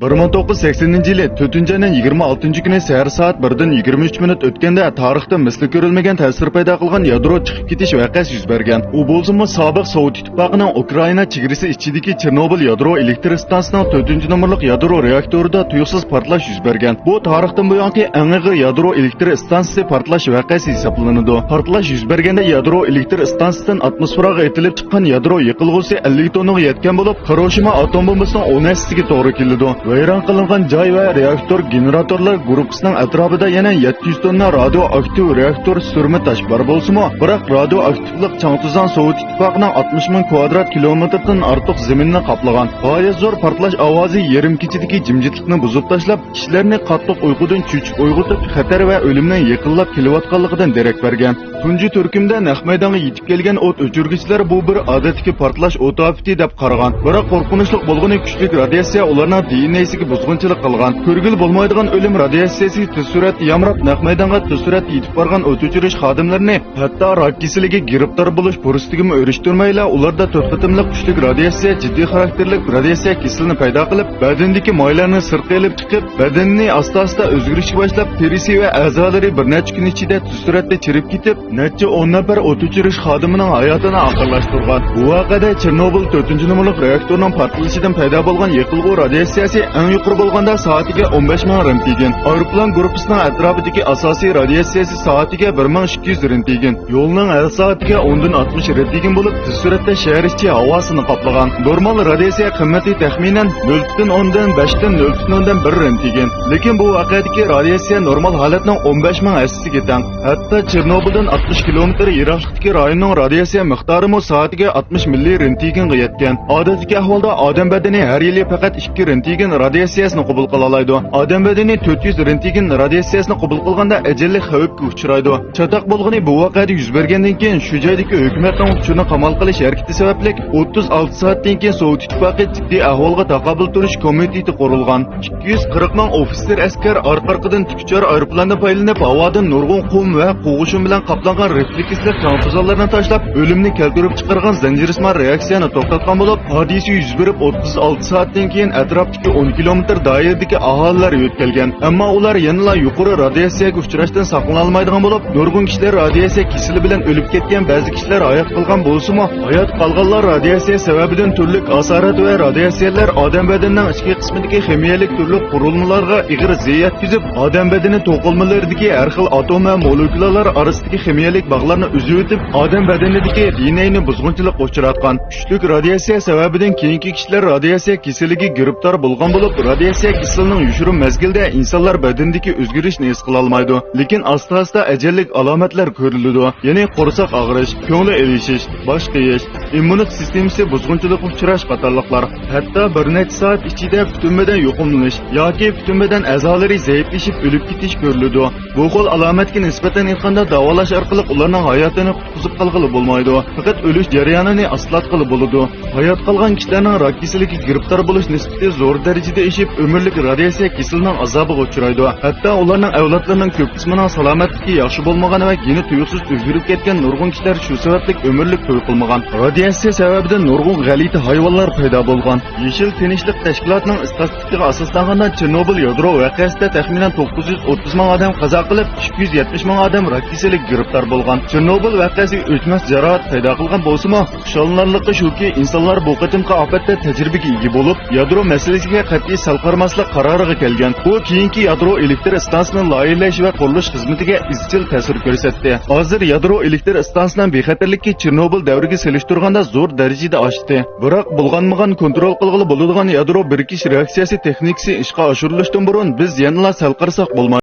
1980 yılı 4. ayının 26. günü səhər saat 1'den 23 minut ötkende tarixda misli ko'rilmagan ta'sir paydo qilgan yadro chiqib ketish voqeasi yuz bergan. U bo'lsa sobiq Sovet ittifoqining Ukraina chegarasi ichidagi Chernobil yadro elektr stansiyasining 4. nomerlik yadro reaktorida tuyuqsiz portlash yuz bergan. Bu tarixdan buyongi eng og'ir yadro elektr stansiyasi portlash voqeasi hisoblanadi. Portlash yuz berganda yadro elektr stansiyasidan atmosferaga etilib chiqqan yadro yiqilg'usi 50 tonnaga yetgan bo'lib, Hiroshima atom bombasining 10'siga to'g'ri keldi. Vayron qilingan joy va reaktor generatorlar guruhining atrofida yana 700 tonna radioaktiv reaktor surma tash bor bo'lsa-mu, biroq radioaktivlik changtuzan Sovet ittifoqining 60 ming kvadrat kilometrdan ortiq zaminni qoplagan. G'oyat zo'r portlash ovozi yarim kechidagi jimjitlikni buzib tashlab, kishilarni qattiq uyqudan cho'chib uyg'otib, xatar va o'limni yaqinlab kelayotganligidan darak bergan. Tunji turkumda naq maydonga yetib kelgan o't o'chirgichlar bu bir odatdagi portlash o'tofiti deb qaragan. Biroq qo'rqinchli bo'lgani kuchli radiatsiya ularning DNA'siga buzg'unchilik qilgan. Ko'rgil bo'lmaydigan o'lim radiatsiyasi tez surat yamrab naq maydonga tez surat yetib borgan o't o'chirish xodimlarini hatto rak kasaliga giribtor bo'lish fursatiga erishtirmayla ularda to'xtatimli kuchli radiatsiya jiddiy xarakterli radiatsiya kasalini paydo qilib, badandagi moylarni sirtqa olib chiqib, badanni asta-asta o'zgarishga boshlab, terisi va a'zolari bir necha kun ichida tez suratda chirib ketib, necha 10 nafar o't o'chirish xodimining hayotini oqirlashtirgan. Bu voqeada Chernobil 4-nomerlik reaktorning portlashidan paydo bo'lgan yiqilg'u radiatsiyasi eng yuqori bo'lganda soatiga 15 ming rent tegan. Aeroplan guruhining atrofidagi asosiy radiatsiyasi soatiga 1200 rent tegan. Yo'lning har soatiga 10 dan 60 rent tegan bo'lib, tez suratda shahar ichi havosini qoplagan. Normal radiatsiya qiymati taxminan 0.10 dan 5 dan 0.10 dan 1 rent tegan. Lekin bu voqeadagi radiatsiya normal holatning 15 ming hissasiga teng. Hatto Chernobildan 60 kilometr yiroqlikdagi rayonning radiatsiya miqdori mo soatiga 60 milli rent teganga yetgan. Odatdagi ahvolda odam badani har yili faqat 2 rent tegan radiatsiyasini qabul qila oladi. Odam badani 400 rent tegan radiatsiyasini qabul qilganda ajalli xavfga uchraydi. Chatoq bo'lgani bu voqeada yuz bergandan keyin shu joydagi hukumatning uchuni qamal qilish harakati sababli 36 soatdan keyin Sovet ittifoqi jiddiy ahvolga taqobil turish komiteti qurilgan. 240 ming ofitser askar orqa-orqadan tikchar aeroplandan foydalanib havodan nurg'un qum va qo'g'ishim bilan qoplangan refleksli transpozallarni tashlab, o'limni keltirib chiqargan zanjirismon reaksiyani to'xtatgan bo'lib, hodisa yuz berib 36 soatdan keyin atrofdagi 10 kilometr doiradagi aholilar yo'tkalgan. Ammo ular yana yuqori radiatsiyaga uchrashdan saqlana olmaydigan bo'lib, nurg'un kishilar radiatsiya kasali bilan o'lib ketgan, ba'zi kishilar hayot qolgan bo'lsa-mu, hayot qolganlar radiatsiya sababidan turli asorat va radiatsiyalar odam badanining ichki qismidagi ximiyalik turli qurilmalarga ig'ir ziyon yetkazib, odam badani to'qilmalaridagi har xil atom va molekulalar orasidagi ximiyalik bog'larni uzib o'tib, odam badanidagi DNA'ni buzg'unchilik uchratgan. Kuchli radiatsiya sababidan keyingi kishilar radiatsiya kasaliga giribtor bo'lgan bo'lib, radiatsiya kasalining yushirin mezgilda insonlar badanidagi o'zgarishni his qila olmaydi. Lekin asta-asta ajallik alomatlar ko'riladi. Ya'ni qo'rsoq og'rish, ko'ngli elishish, bosh qiyish, immunik sistemasi buzg'unchilik uchrash qatorliqlar. Hatto bir necha soat ichida kutilmadan yo'qolinish yoki kutilmadan a'zolari zaiflashib o'lib ketish ko'riladi. Bu xil alomatga nisbatan aytganda davolash orqali ularning hayotini qutqizib qolg'ili bo'lmaydi. Faqat o'lish jarayonini aslatqili bo'ladi. Hayot qolgan kishilarning rak kasaliga giribtor bo'lish nisbati zo'r darajada oshib, umrlik radiatsiya kasalining azobiga uchraydi. Hatto ularning avlodlarining ko'p qismining salomatligi yaxshi bo'lmagan va geni tuyuqsiz o'zgarib ketgan nurg'un kishilar shu sababli umrlik to'y qilmagan. Radiatsiya sababidan nurg'un g'alati hayvonlar paydo bo'lgan. Yashil tinchlik tashkilotining statistikaga asoslanganda Chernobil yadro voqeasida taxminan 930 ming odam qazo qilib, 270 ming odam rak kasaliga giribtor bo'lgan. Chernobil voqeasi o'chmas jarohat paydo qilgan bo'lsa-mu, xushxonarligi shuki, insonlar bu qatimqi ofatda tajribaga ega bo'lib, yadro masalasiga qat'iy sal qarmaslik qaroriga kelgan. Bu keyingi yadro elektr stansiyasini loyihalash va qurilish xizmatiga izchil ta'sir ko'rsatdi. Hozir yadro elektr stansiyasining bexatarligi Chernobil davriga solishtirganda zo'r darajada oshdi. Biroq bo'lganmagan kontrol qilg'ili bo'ladigan yadro birikish reaksiyasi texnikasi ishga oshirilishdan burun biz yana sal qarsak bo'lmaydi.